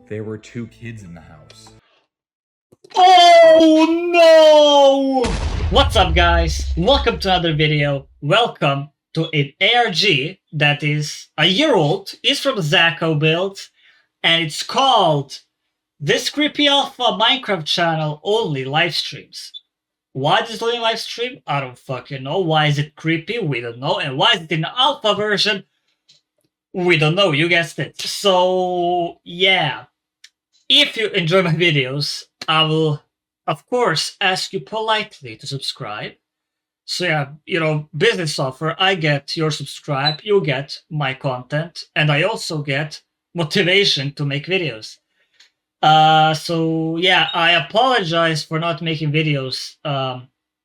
There were 2 kids in the house. Oh no! What's up, guys? Welcome to another video. Welcome to an ARG that is a year old. It's from Zacho build, and it's called This Creepy Alpha Minecraft Channel Only Live Streams. Why is it only live stream? I don't fucking know. Why is it creepy? We don't know. And why is it in the alpha version? We don't know. You guessed it. So yeah. If you enjoy my videos, I will, of course, ask you politely to subscribe. So yeah, business offer, I get your subscribe, you get my content, and I also get motivation to make videos. So yeah, I apologize for not making videos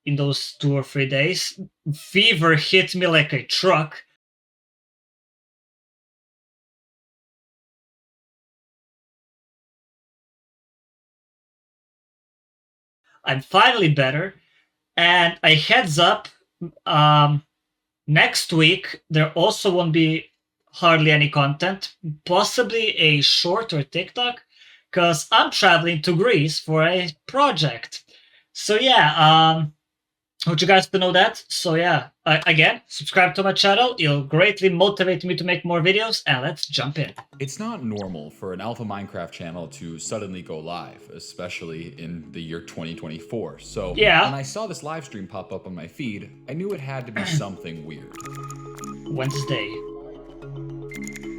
in those 2 or 3 days. Fever hit me like a truck. I'm finally better. And a heads up, next week there also won't be hardly any content, possibly a short or TikTok, because I'm traveling to Greece for a project. So yeah, I want you guys to know that. So yeah, again, subscribe to my channel. It'll greatly motivate me to make more videos, and let's jump in. It's not normal for an Alpha Minecraft channel to suddenly go live, especially in the year 2024. So Yeah. when I saw this live stream pop up on my feed, I knew it had to be something weird. Wednesday.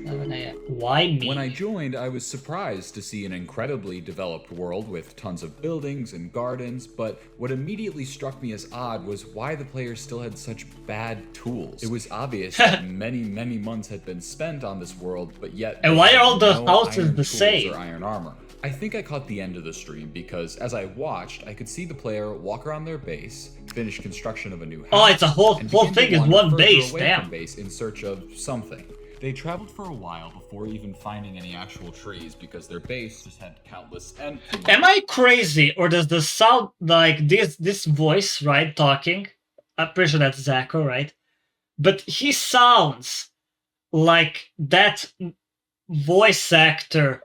11 a.m. Why me? When I joined, I was surprised to see an incredibly developed world with tons of buildings and gardens, but what immediately struck me as odd was why the players still had such bad tools. It was obvious that many months had been spent on this world, but yet And why are all the no houses iron the tools same? or iron armor. I think I caught the end of the stream because as I watched, I could see the player walk around their base, finish construction of a new house. Oh, it's a whole and thing begin to is wander one further base, away damn. from base in search of something. They traveled for a while before even finding any actual trees because their base just had countless empty. Am I crazy, or does the sound like this voice, right, talking? I'm pretty sure that's Zacho, right? But he sounds like that voice actor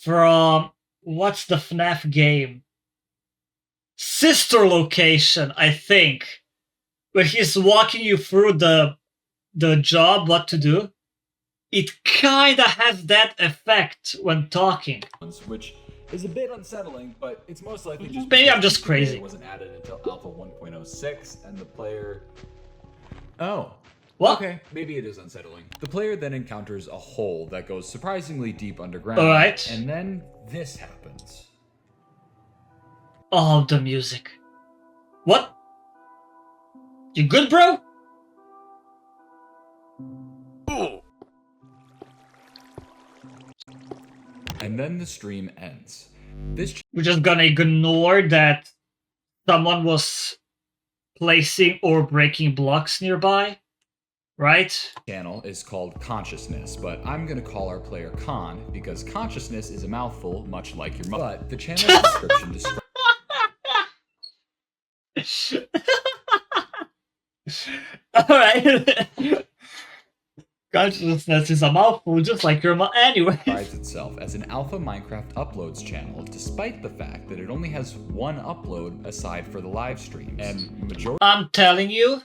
from what's the FNAF game? Sister Location, I think. Where he's walking you through the job, what to do. It kinda has that effect when talking. Which is a bit unsettling, but it's most likely just Maybe I'm because just the crazy. beta wasn't added until Alpha 1.06, and the player... Oh. What? Okay, maybe it is unsettling. The player then encounters a hole that goes surprisingly deep underground. Alright. And then this happens. Oh, the music. What? You good, bro? And then the stream ends. We're just gonna ignore that someone was placing or breaking blocks nearby, right? Channel is called Consciousness, but I'm gonna call our player Con because consciousness is a mouthful, much like your mother. But the channel's description describes. Alright. Consciousness is a mouthful, just like your mom. Anyway. Describes itself as an Alpha Minecraft uploads channel, despite the fact that it only has 1 upload aside for the live streams. And majority. I'm telling you,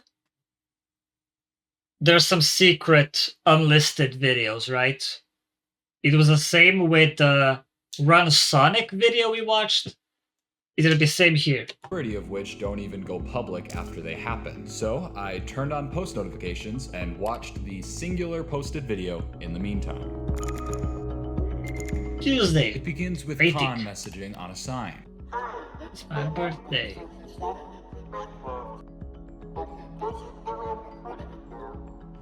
there's some secret unlisted videos, right? It was the same with the Run Sonic video we watched. It'll be same here. Of which don't even go public after they happen. So I turned on post notifications and watched the singular posted video in the meantime. Tuesday. It begins with Rating. Con messaging on a sign. It's my birthday.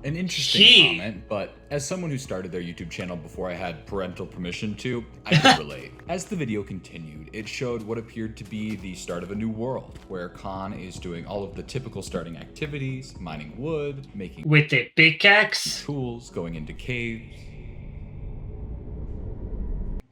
An interesting comment, but as someone who started their YouTube channel before I had parental permission to, I can relate. As the video continued, it showed what appeared to be the start of a new world, where Khan is doing all of the typical starting activities, mining wood, making with a pickaxe, tools, going into caves.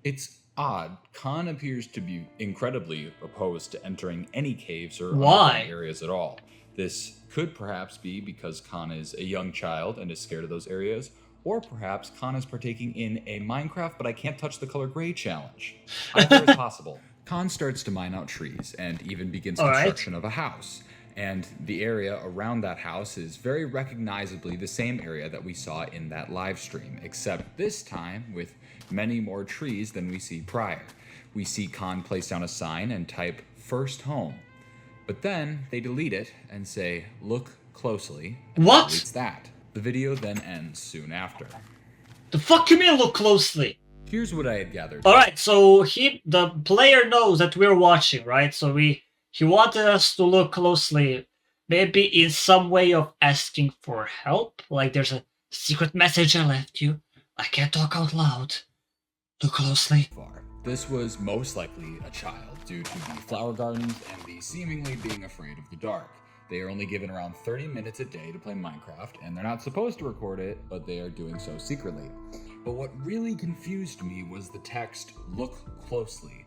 It's odd. Khan appears to be incredibly opposed to entering any caves or underground areas at all. This could perhaps be because Khan is a young child and is scared of those areas, Or perhaps Khan is partaking in a Minecraft but I can't touch the color gray challenge. Either is possible. Khan starts to mine out trees and even begins construction of a house. And the area around that house is very recognizably the same area that we saw in that live stream, except this time with many more trees than we see prior. We see Khan place down a sign and type "first home." But then they delete it and say, "Look closely." What? It's that. The video then ends soon after. The fuck you mean look closely? Here's what I had gathered. Alright, so the player knows that we're watching, right? So he wanted us to look closely, maybe in some way of asking for help. Like there's a secret message I left you. I can't talk out loud. Look closely. This was most likely a child due to the flower gardens and the seemingly being afraid of the dark. They are only given around 30 minutes a day to play Minecraft, and they're not supposed to record it, but they are doing so secretly. But what really confused me was the text, "Look closely."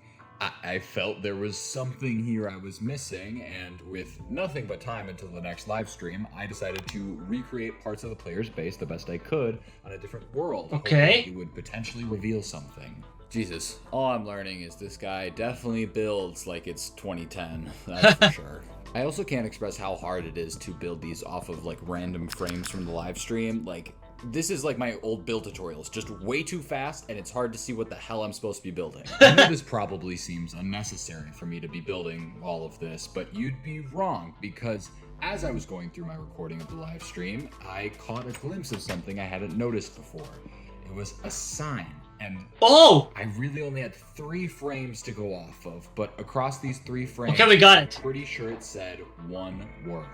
I felt there was something here I was missing, and with nothing but time until the next live stream, I decided to recreate parts of the player's base the best I could on a different world. Okay. Hoping it would potentially reveal something. Jesus, all I'm learning is this guy definitely builds like it's 2010, that's for sure. I also can't express how hard it is to build these off of like random frames from the live stream. Like, this is like my old build tutorials, just way too fast, and it's hard to see what the hell I'm supposed to be building. I know this probably seems unnecessary for me to be building all of this, but you'd be wrong, because as I was going through my recording of the live stream, I caught a glimpse of something I hadn't noticed before. It was a sign, and I really only had 3 frames to go off of, but across these 3 frames, okay, we got it. I'm pretty sure it said one word.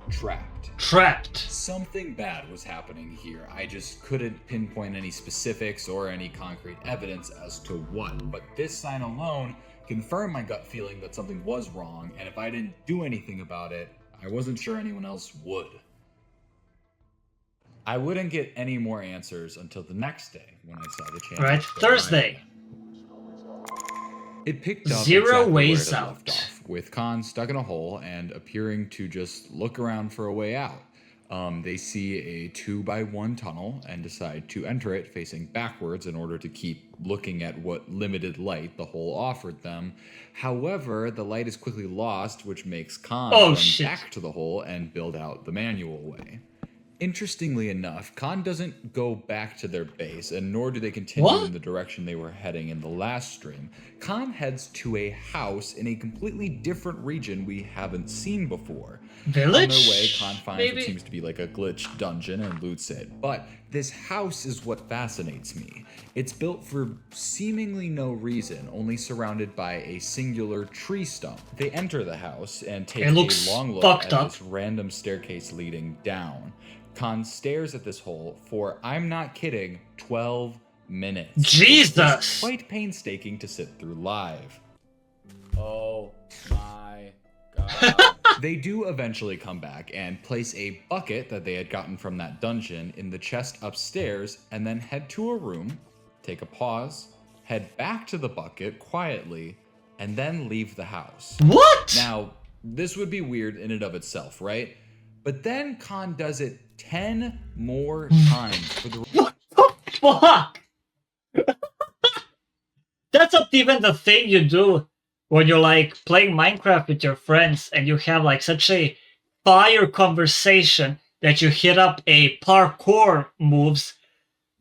Trapped. Trapped. Something bad was happening here. I just couldn't pinpoint any specifics or any concrete evidence as to what, but this sign alone confirmed my gut feeling that something was wrong, and if I didn't do anything about it, I wasn't sure anyone else would. I wouldn't get any more answers until the next day when I saw the channel. Right, Thursday. It picked up Zero exactly ways where it out. left off, with Khan stuck in a hole and appearing to just look around for a way out. They see a 2x1 tunnel and decide to enter it facing backwards in order to keep looking at what limited light the hole offered them. However, the light is quickly lost, which makes Khan run back to the hole and build out the manual way. Interestingly enough, Khan doesn't go back to their base, and nor do they continue in the direction they were heading in the last stream. Khan heads to a house in a completely different region we haven't seen before. Village? On their way, Khan finds what seems to be like a glitched dungeon and loots it. But this house is what fascinates me. It's built for seemingly no reason, only surrounded by a singular tree stump. They enter the house and take a long look at this random staircase leading down. Khan stares at this hole for, I'm not kidding, 12 minutes. Jesus! It's quite painstaking to sit through live. Oh my god. They do eventually come back and place a bucket that they had gotten from that dungeon in the chest upstairs, and then head to a room, take a pause, head back to the bucket quietly, and then leave the house. What? Now, this would be weird in and of itself, right? But then Khan does it 10 more times for the... What the fuck? That's not even the thing you do when you're like playing Minecraft with your friends and you have like such a fire conversation that you hit up a parkour moves.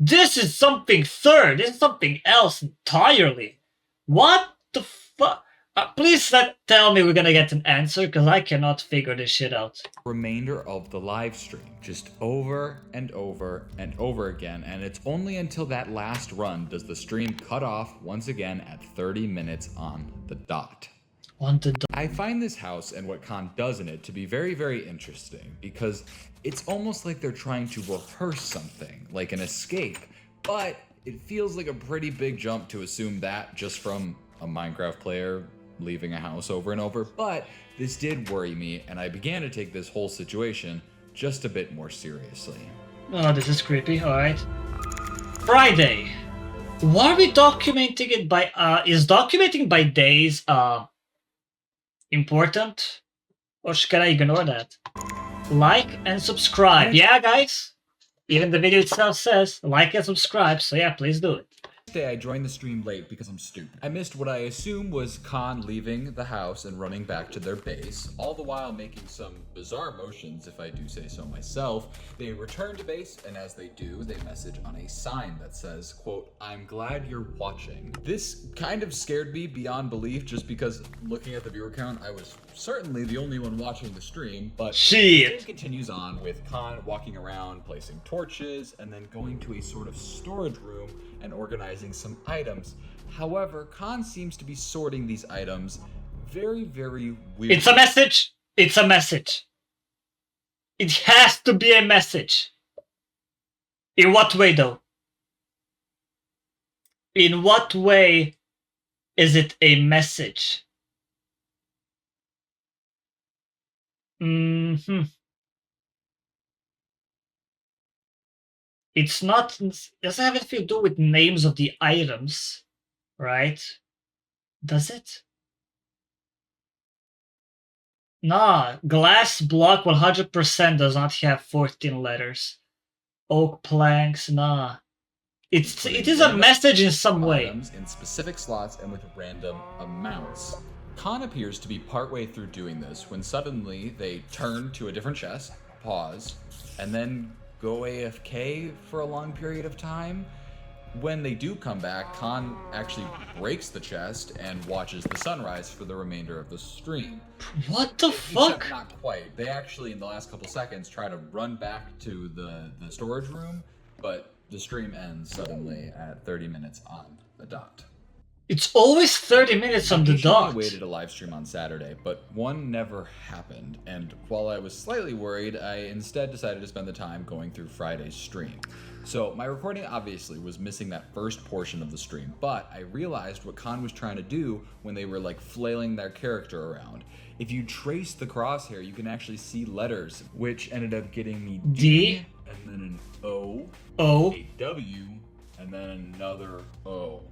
This is something third. This is something else entirely. What the fuck? Please tell me we're gonna get an answer, because I cannot figure this shit out. Remainder of the live stream, just over and over and over again, and it's only until that last run does the stream cut off once again at 30 minutes on the dot. I find this house and what Khan does in it to be very, very interesting, because it's almost like they're trying to rehearse something, like an escape, but it feels like a pretty big jump to assume that just from a Minecraft player leaving a house over and over, but this did worry me, and I began to take this whole situation just a bit more seriously. Oh, this is creepy. Alright. Friday. Why are we documenting it by, is documenting by days, important? Or can I ignore that? Like and subscribe. Yeah, guys? Even the video itself says like and subscribe, so yeah, please do it. Day I joined the stream late because I'm stupid. I missed what I assume was Khan leaving the house and running back to their base, all the while making some bizarre motions, if I do say so myself. They return to base, and as they do, they message on a sign that says, quote, "I'm glad you're watching." This kind of scared me beyond belief, just because looking at the viewer count, I was certainly the only one watching the stream, but Shit. it continues on with Khan walking around, placing torches, and then going to a sort of storage room and organizing some items. However, Khan seems to be sorting these items very, very weird. It's a message. It's a message. It has to be a message. In what way, though? In what way is it a message? It's not. It doesn't have anything to do with names of the items, right? Does it? Nah, glass block 100% does not have 14 letters. Oak planks, nah. It is a message in some way. Items in specific slots and with random amounts. Khan appears to be partway through doing this when suddenly they turn to a different chest, pause, and then go AFK for a long period of time. When they do come back, Khan actually breaks the chest and watches the sunrise for the remainder of the stream. What the fuck? Except not quite. They actually, in the last couple seconds, try to run back to the storage room, but the stream ends suddenly at 30 minutes on the dot. It's always 30 minutes on the dot. I waited a live stream on Saturday, but one never happened. And while I was slightly worried, I instead decided to spend the time going through Friday's stream. So my recording obviously was missing that first portion of the stream, but I realized what Khan was trying to do when they were like flailing their character around. If you trace the crosshair, you can actually see letters, which ended up getting me D, and then an O, a W, and then another O.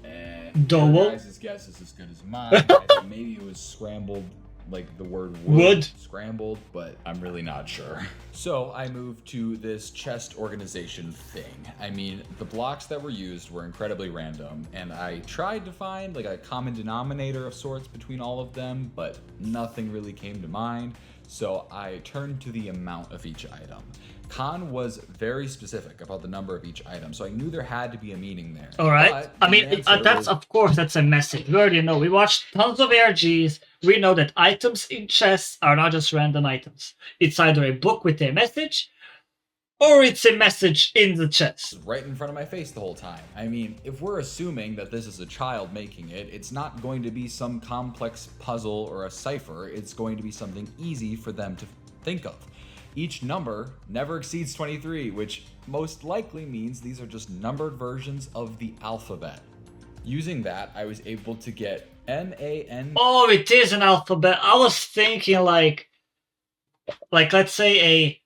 And your guys' guess is as good as mine. I think maybe it was scrambled, like the word wood. Scrambled, but I'm really not sure. So I moved to this chest organization thing. I mean, the blocks that were used were incredibly random, and I tried to find like a common denominator of sorts between all of them, but nothing really came to mind. So I turned to the amount of each item. Khan was very specific about the number of each item, so I knew there had to be a meaning there. All right. I mean, of course, that's a message. We already know. We watched tons of ARGs. We know that items in chests are not just random items. It's either a book with a message, or it's a message in the chest. Right in front of my face the whole time. I mean, if we're assuming that this is a child making it, it's not going to be some complex puzzle or a cipher. It's going to be something easy for them to think of. Each number never exceeds 23, which most likely means these are just numbered versions of the alphabet. Using that, I was able to get N-A-N... Oh, it is an alphabet. I was thinking like let's say a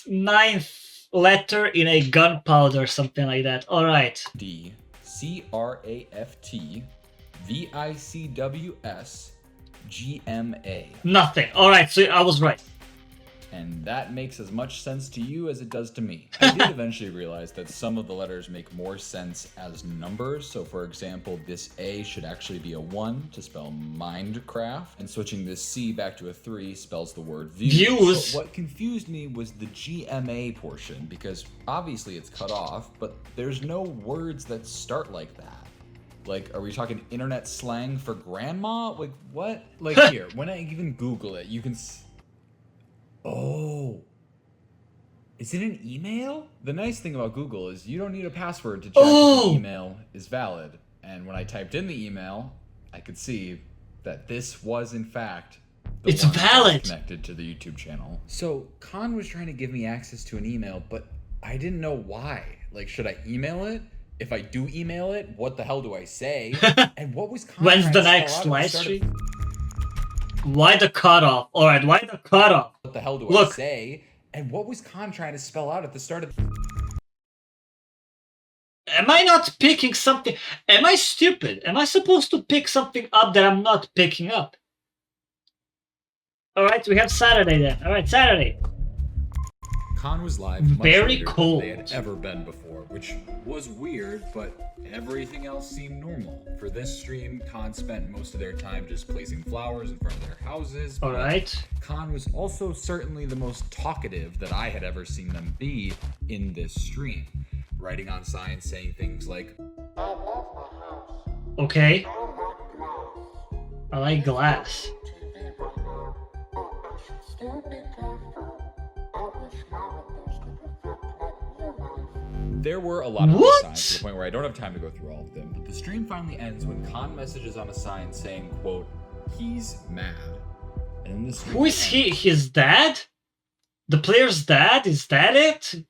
ninth letter in a gunpowder or something like that. All right. D, C-R-A-F-T, V-I-C-W-S, G-M-A. Nothing. All right, so I was right. And that makes as much sense to you as it does to me. I did eventually realize that some of the letters make more sense as numbers. So for example, this A should actually be a 1 to spell Mindcraft, and switching this C back to a 3 spells the word views. So what confused me was the GMA portion, because obviously it's cut off, but there's no words that start like that. Like, are we talking internet slang for grandma? Like, what? Like, here, when I even Google it, you can... Oh, is it an email? The nice thing about Google is you don't need a password to check if the email is valid. And when I typed in the email, I could see that this was in fact the it's one valid connected to the YouTube channel. So Khan was trying to give me access to an email, but I didn't know why. Like, should I email it? If I do email it, what the hell do I say? And what was Khan When's the next live stream? Why the cutoff? All right, why the cutoff? What the hell do I say? And what was Khan trying to spell out at the start of... Am I not picking something? Am I stupid? Am I supposed to pick something up that I'm not picking up? All right, we have Saturday then. All right, Saturday. Khan was live Very much later cold. than they had ever been before, which was weird, but everything else seemed normal. For this stream, Khan spent most of their time just placing flowers in front of their houses. All right. Khan was also certainly the most talkative that I had ever seen them be in this stream, writing on signs saying things like, Okay. I like glass. there were a lot of What? signs to the point where I don't have time to go through all of them, but the stream finally ends when Khan messages on a sign saying, quote, he's mad. And then the stream Who is he? His dad? The player's dad? Is that it?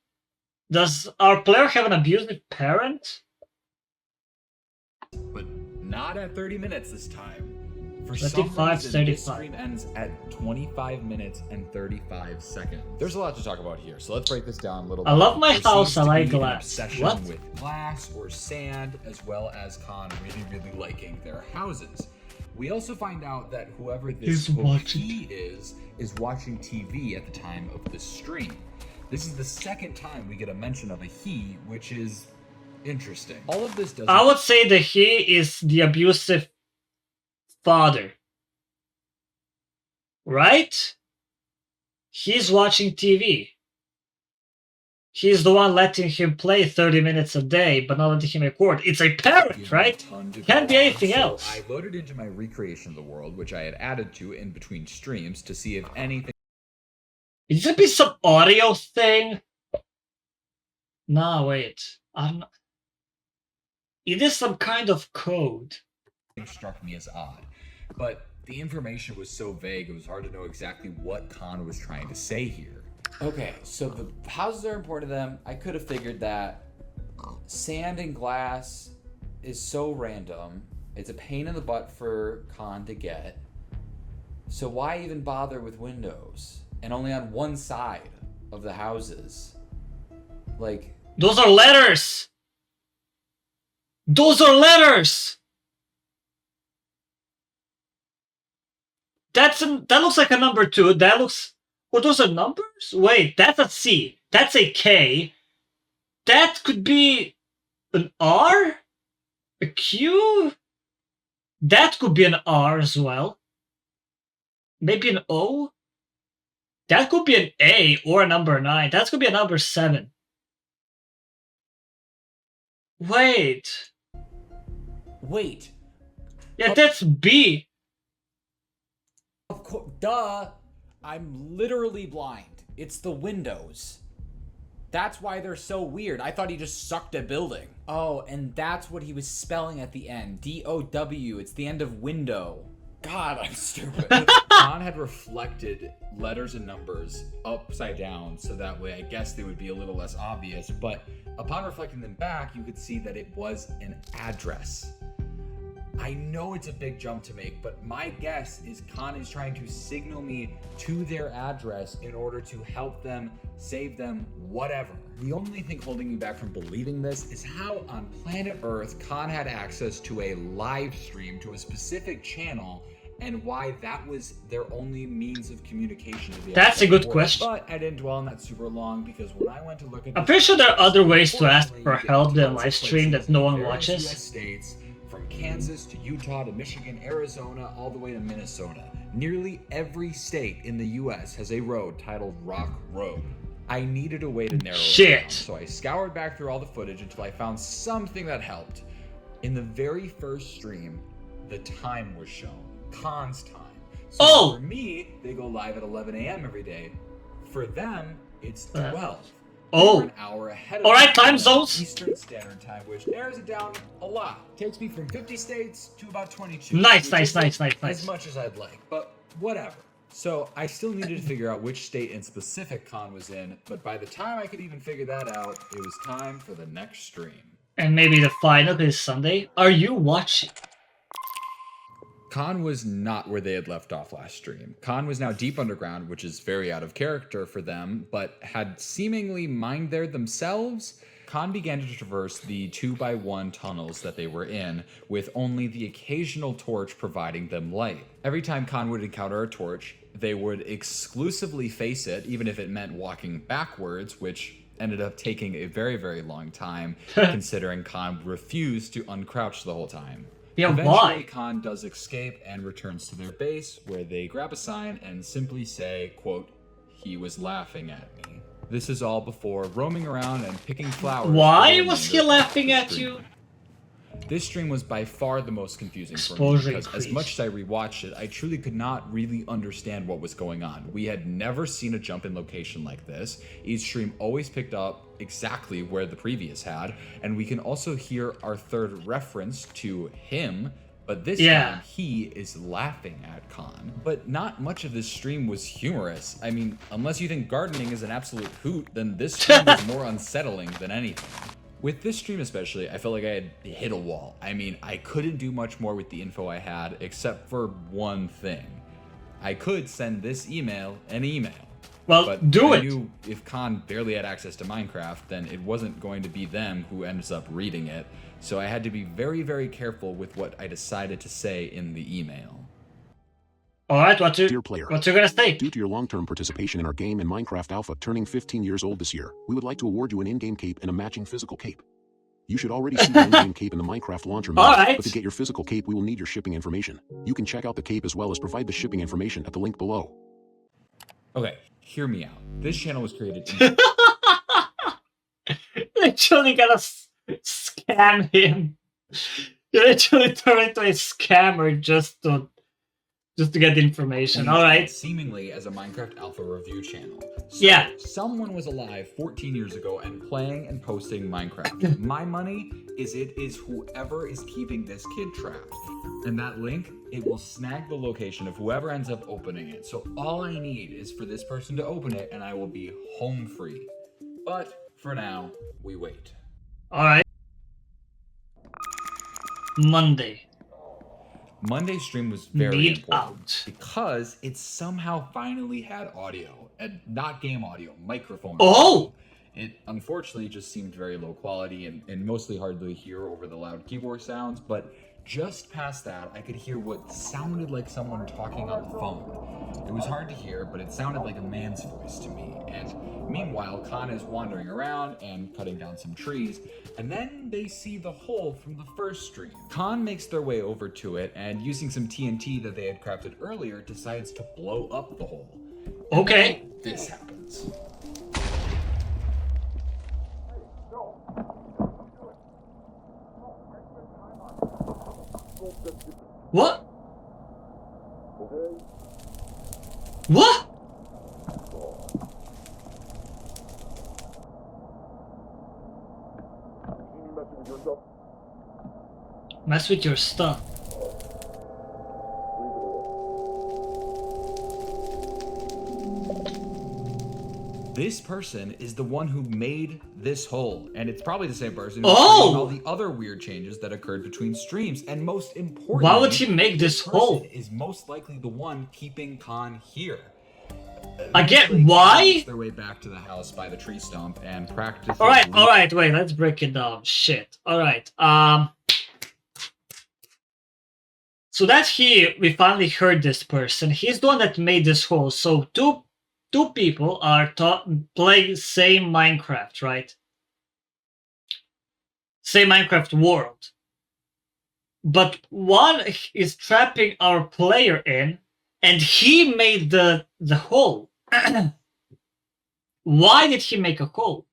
Does our player have an abusive parent? but not at 30 minutes this time. For 35, some reason, this 35. stream ends at 25 minutes and 35 seconds. There's a lot to talk about here, so let's break this down a little bit. I love my There house, seems I to like be an glass. obsession What? with glass or sand, as well as Khan really liking their houses. We also find out that whoever this He's watching. he is watching TV at the time of the stream. This is the second time we get a mention of a he, which is interesting. All of this doesn't I would say that he is the abusive father. Right? He's watching TV. He's the one letting him play 30 minutes a day, but not letting him record. It's a parent, give me right? a ton to Can't go be on. anything So else. I loaded into my recreation of the world, which I had added to in between streams to see if anything Is it be some audio thing? Nah, wait. It is some kind of code. struck me as odd. But the information was so vague, it was hard to know exactly what Khan was trying to say here. Okay, so the houses are important to them. I could have figured that. Sand and glass is so random. It's a pain in the butt for Khan to get. So why even bother with windows? And only on one side of the houses. Like, Those are letters! Those are letters! That looks like a number 2. That looks... Oh, those are numbers? Wait, that's a C. That's a K. That could be an R? A Q? That could be an R as well. Maybe an O? That could be an A or a number 9. That could be a number 7. Wait. wait. Yeah, that's B. Of course, duh. I'm literally blind. It's the windows. That's why they're so weird. I thought he just sucked at building. Oh, and that's what he was spelling at the end. D-O-W. It's the end of window. God, I'm stupid. Khan had reflected letters and numbers upside down, so that way I guess they would be a little less obvious, but upon reflecting them back, you could see that it was an address. I know it's a big jump to make, but my guess is Khan is trying to signal me to their address in order to help them, save them, whatever. The only thing holding me back from believing this is how on planet Earth Khan had access to a live stream to a specific channel and why that was their only means of communication to the That's a outside good world. question. But I didn't dwell on that super long because when I went to look at I'm pretty sure there are other ways to ask for unfortunately, help than tons of live stream places that no in one various watches. US states, from Kansas to Utah to Michigan, Arizona, all the way to Minnesota. Nearly every state in the US has a road titled Rock Road. I needed a way to narrow it Shit. down, so I scoured back through all the footage until I found something that helped. In the very first stream, the time was shown. Khan's time. So Oh! for me, they go live at 11 a.m. every day. For them, it's 12. Oh. We're an hour ahead of All right, them time on zones. Eastern Standard Time, which narrows it down a lot. Takes me from 50 states to about 22. Nice, which nice, isn't nice, nice, As nice. much as I'd like, but whatever. So I still needed to figure out which state in specific Khan was in, but by the time I could even figure that out, it was time for the next stream. And maybe the final is Sunday. Are you watching? Khan was not where they had left off last stream. Khan was now deep underground, which is very out of character for them, but had seemingly mined there themselves. Khan began to traverse the 2x1 tunnels that they were in, with only the occasional torch providing them light. Every time Khan would encounter a torch, they would exclusively face it, even if it meant walking backwards, which ended up taking a very, very long time, considering Khan refused to uncrouch the whole time. Yeah, Eventually, why? Khan does escape and returns to their base, where they grab a sign and simply say, quote, "He was laughing at me." This is all before roaming around and picking flowers. Why was he laughing at you? This stream was by far the most confusing for me Exposure because as much as I rewatched it, I truly could not really understand what was going on. We had never seen a jump in location like this. Each stream always picked up exactly where the previous had, and we can also hear our third reference to him, but this time he is laughing at Khan. But not much of this stream was humorous. I mean, unless you think gardening is an absolute hoot, then this stream was more unsettling than anything. With this stream especially, I felt like I had hit a wall. I mean, I couldn't do much more with the info I had, except for one thing. I could send this email an email. Well, But do I it. knew if Khan barely had access to Minecraft, then it wasn't going to be them who ends up reading it. So I had to be very, very careful with what I decided to say in the email. Alright, Dear player, what you gonna say? due to your long-term participation in our game in Minecraft Alpha turning 15 years old this year, we would like to award you an in-game cape and a matching physical cape. You should already see the in-game cape in the Minecraft launcher menu, Alright. but to get your physical cape we will need your shipping information. You can check out the cape as well as provide the shipping information at the link below. Okay, hear me out. This channel was created Literally gonna scam him. You literally turn into a scammer just to get the information. Alright. seemingly as a Minecraft Alpha review channel. So Yeah. someone was alive 14 years ago and playing and posting Minecraft. My money is it is whoever is keeping this kid trapped. And that link, it will snag the location of whoever ends up opening it. So all I need is for this person to open it and I will be home free. But for now, we wait. Alright. Monday. Monday's stream was very Need important out. because it somehow finally had audio, and not game audio, microphone. Oh! audio. It unfortunately just seemed very low quality and mostly hard to hear over the loud keyboard sounds, but just past that, I could hear what sounded like someone talking on the phone. It was hard to hear, but it sounded like a man's voice to me. And meanwhile, Khan is wandering around and cutting down some trees, and then they see the hole from the first stream. Khan makes their way over to it, and using some TNT that they had crafted earlier, decides to blow up the hole. And Okay. then this happens. What? What? Mess with your stuff. This person is the one who made this hole, and it's probably the same person who Oh! made all the other weird changes that occurred between streams. And most importantly, Why would he make this person hole? is most likely the one keeping Khan here. Again, why? Makes their way back to the house by the tree stump and practice. Alright, wait, let's break it down. Shit. Alright, so that's here, we finally heard this person. He's the one that made this hole. So two people are playing same Minecraft, right? Same Minecraft world. But one is trapping our player in, and he made the hole. Why did he make a hole?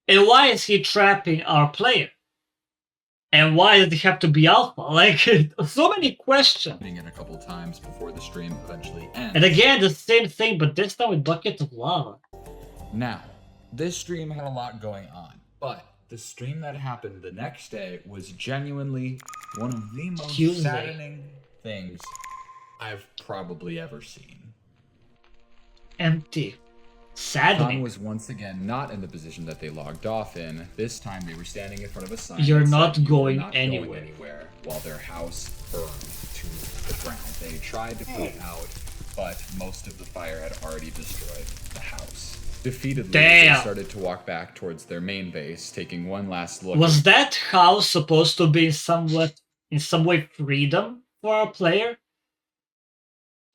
And why is he trapping our player? And why does it have to be alpha? Like, so many questions. It a couple times before the stream eventually ends. And again, the same thing, but this time with buckets of lava. Now, this stream had a lot going on, but the stream that happened the next day was genuinely one of the most Tuesday. saddening things I've probably ever seen. Empty. Khan Saddening. was once again not in the position that they logged off in. This time they were standing in front of a sign. You're that not said, "You are going not anywhere." while their house burned to the ground. They tried to put it out, but most of the fire had already destroyed the house. Defeatedly, Damn. they started to walk back towards their main base, taking one last look. Was that house supposed to be in some way freedom for our player?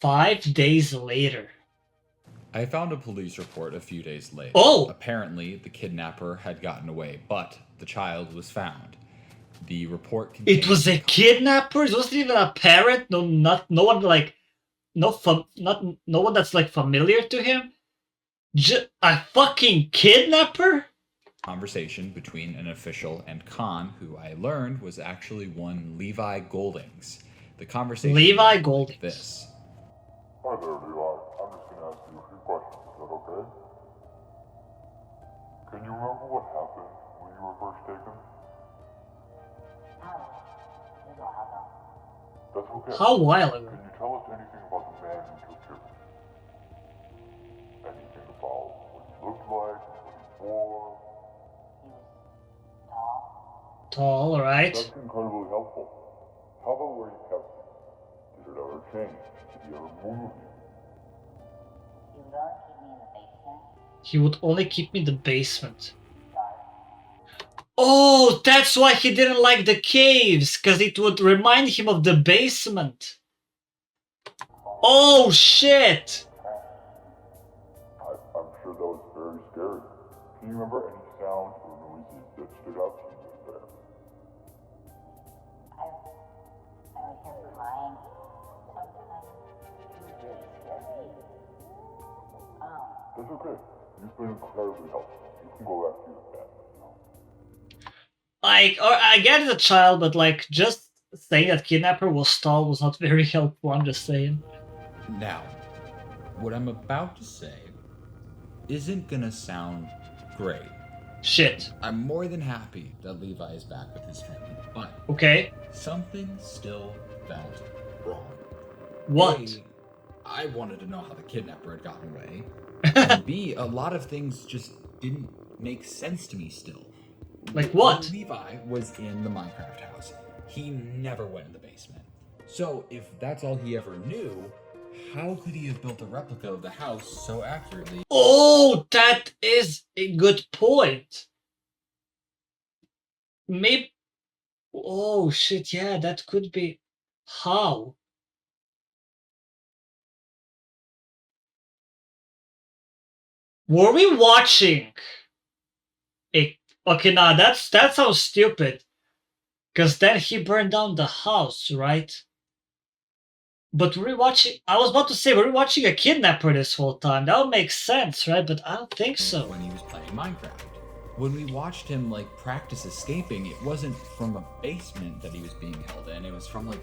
5 days later. I found a police report a few days later. Oh! Apparently, the kidnapper had gotten away, but the child was found. The report contained... It was a kidnapper? It wasn't even a parent? No one like... No one that's like familiar to him? A fucking kidnapper? Conversation between an official and Khan, who I learned was actually one Levi Goldings. The conversation Levi went Goldings. like this. Hi there, Levi. I'm just gonna ask you a few questions. Is that okay? Can you remember what happened when you were first taken? That's okay. How while ago? Can you tell us anything about the man who took you? Anything about what he looked like, what he wore? Tall, alright. That's incredibly helpful. How about where he kept you? Did it ever change? Did he ever move you? He would only keep me in the basement. Oh, that's why he didn't like the caves, because it would remind him of the basement. Oh, shit! I'm sure that was very scary. Can you remember any sounds or noises that stood out to you there? That's okay. You've been incredibly helpful. You can go back to your bed now. Like, or I get it's a child, but like, just saying that kidnapper was tall was not very helpful, I'm just saying. Now, what I'm about to say isn't gonna sound great. Shit. I'm more than happy that Levi is back with his family, but Okay. something still felt wrong. What? A, I wanted to know how the kidnapper had gotten away. And B, a lot of things just didn't make sense to me still. Like what? When Levi was in the Minecraft house, he never went in the basement. So if that's all he ever knew, how could he have built a replica of the house so accurately? Oh, that is a good point. Maybe. Oh shit! Yeah, that could be. How? Were we watching? Okay, nah, that sounds stupid. Cause then he burned down the house, right? But we're watching. I was about to say we're watching a kidnapper this whole time. That would make sense, right? But I don't think so. When he was playing Minecraft. When we watched him like practice escaping, it wasn't from a basement that he was being held in. It was from like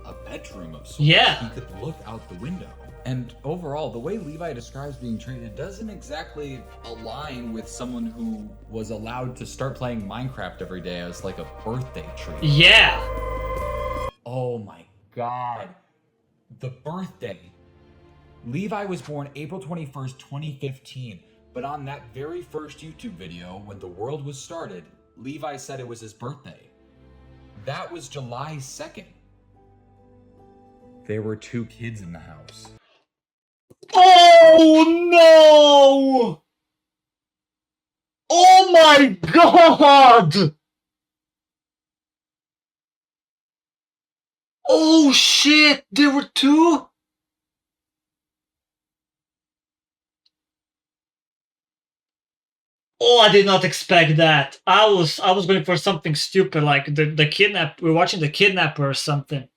a bedroom of sorts. Yeah. He could look out the window. And overall, the way Levi describes being treated doesn't exactly align with someone who was allowed to start playing Minecraft every day as like a birthday treat. Yeah. Oh my god. The birthday. Levi was born April 21st, 2015. But on that very first YouTube video, when the world was started, Levi said it was his birthday. That was July 2nd. There were 2 kids in the house. Oh no! Oh my god! Oh shit! There were 2? Oh, I did not expect that. I was going for something stupid like the kidnap. We're watching the kidnapper or something.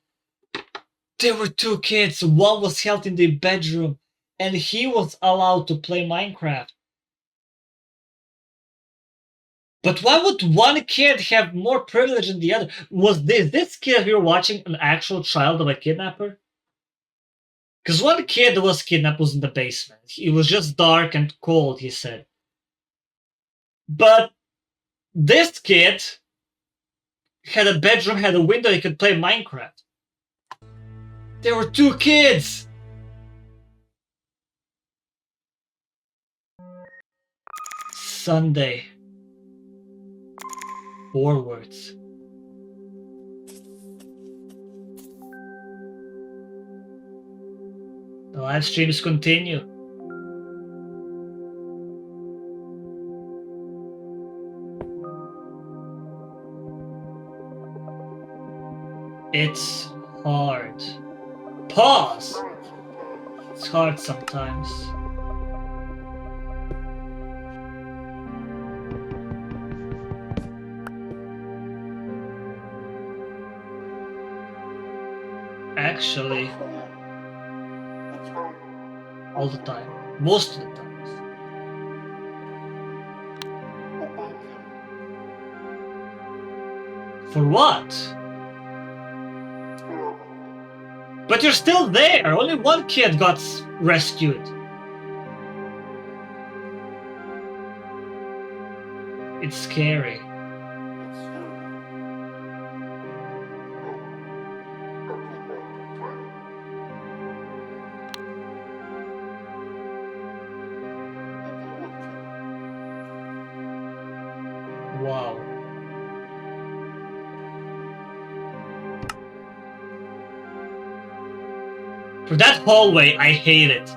There were 2 kids. One was held in the bedroom, and he was allowed to play Minecraft. But why would one kid have more privilege than the other? Was this kid we were watching an actual child of a kidnapper? Because one kid that was kidnapped was in the basement. It was just dark and cold, he said. But this kid had a bedroom, had a window, he could play Minecraft. There were 2 kids! Sunday. Forwards. The live streams continue. It's hard. Pause! It's hard sometimes. Actually, all the time. Most of the times. For what? But you're still there! Only one kid got rescued. It's scary. Wow. For that hallway, I hate it.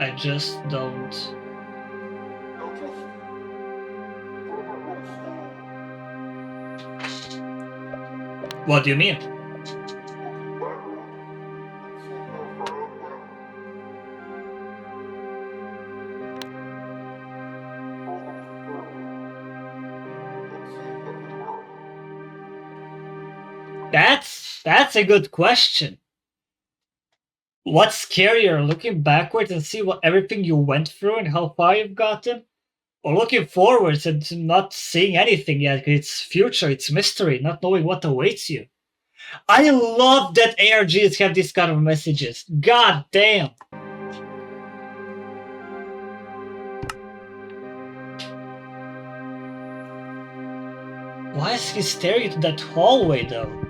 I just don't. What do you mean? That's a good question. What's scarier, looking backwards and see what everything you went through and how far you've gotten? Or looking forwards and not seeing anything yet, it's future, it's mystery, not knowing what awaits you. I love that ARGs have these kind of messages. God damn. Why is he staring into that hallway though?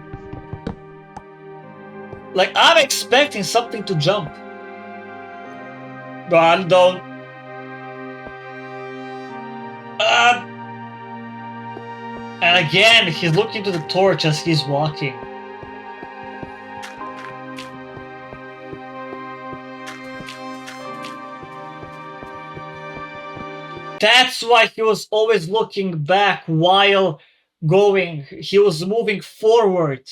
Like, I'm expecting something to jump. But don't. And again, he's looking to the torch as he's walking. That's why he was always looking back while going. He was moving forward,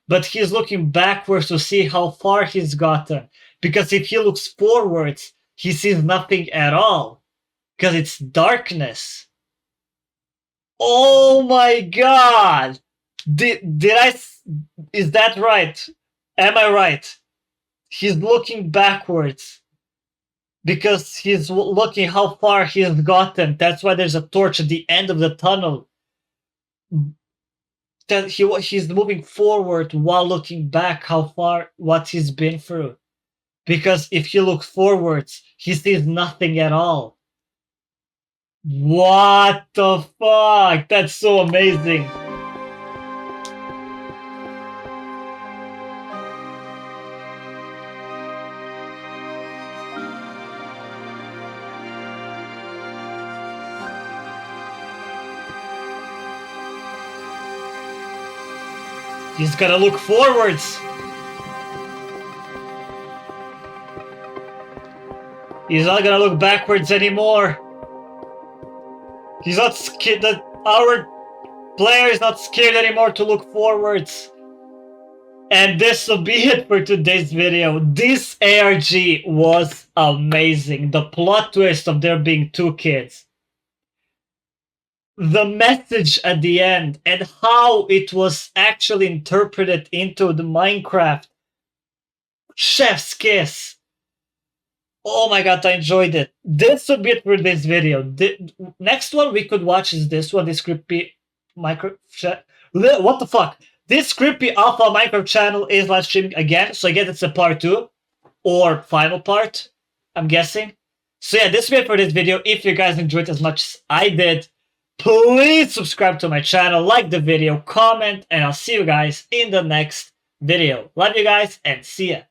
but he's looking backwards to see how far he's gotten. Because if he looks forwards, he sees nothing at all. Because it's darkness. Oh my god! Is that right? Am I right? He's looking backwards. Because he's looking how far he has gotten. That's why there's a torch at the end of the tunnel. That he's moving forward while looking back how far, what he's been through. Because if he looks forwards, he sees nothing at all. What the fuck? That's so amazing. He's gotta look forwards. He's not gonna look backwards anymore. He's not scared. Our player is not scared anymore to look forwards. And this will be it for today's video. This ARG was amazing. The plot twist of there being two kids. The message at the end and how it was actually interpreted into the Minecraft chef's kiss. Oh my god, I enjoyed it. This would be it for this video. The next one we could watch is this one, this creepy Minecraft. What the fuck? This creepy alpha Minecraft channel is live streaming again, so I guess it's a part 2 or final part, I'm guessing. So yeah, this will be it for this video. If you guys enjoyed as much as I did, please subscribe to my channel, like the video, comment, and I'll see you guys in the next video. Love you guys and see ya.